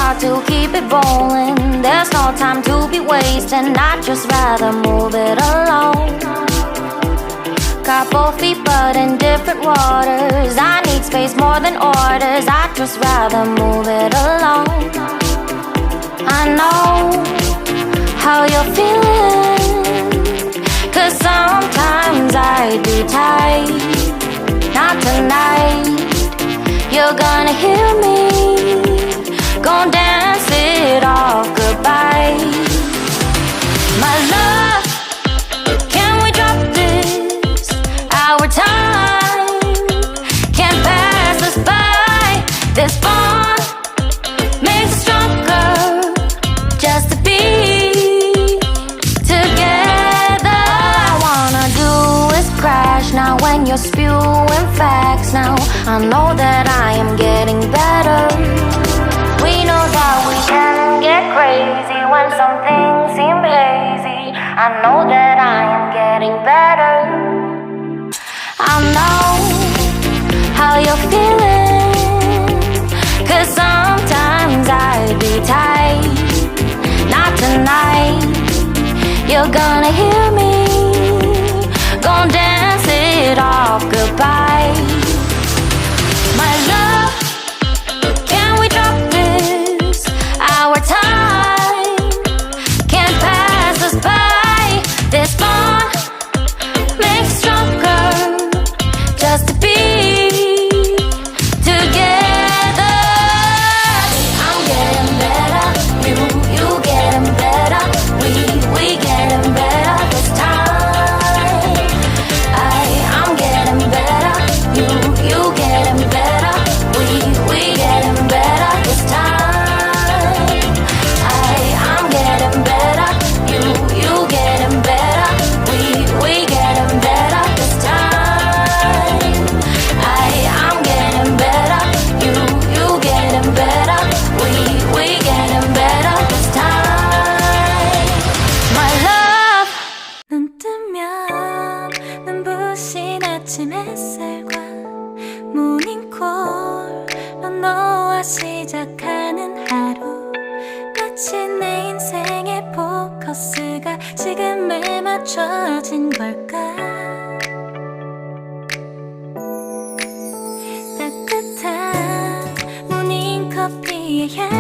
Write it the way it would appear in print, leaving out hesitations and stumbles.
start to keep it rolling. There's no time to be wasting. I'd just rather move it along. Got both feet but in different waters. I need space more than orders. I'd just rather move it along. I know how you're feeling, 'cause sometimes I do tight. Not tonight. You're gonna hear me, gon' dance it off goodbye. My love, can we drop this? Our time can't pass us by. This bond makes us stronger, just to be together. All I wanna do is crash now when you're spewing facts. Now I know that I am getting better. We know that we can get crazy when some things seem hazy. I know that I am getting better. I know how you're feeling, 'cause sometimes I do tight. Not tonight. You're gonna hear me, gon' dance it off goodbye. My love, can we drop this? Our time can't pass us by. This bond makes us stronger, just to be together. I'm getting better, you getting better. We getting better this time. I'm getting better, you getting better. We getting better this time. I'm getting better, you getting better. We getting better this time. I'm getting better, you getting better. We getting better this time. My love. 눈 뜨면 눈부신 아침 햇살과 모닝콜로 너와 시작하는 하루. 마치 내 인생의 포커스가 지금에 맞춰진 걸까. 따뜻한 모닝커피의 향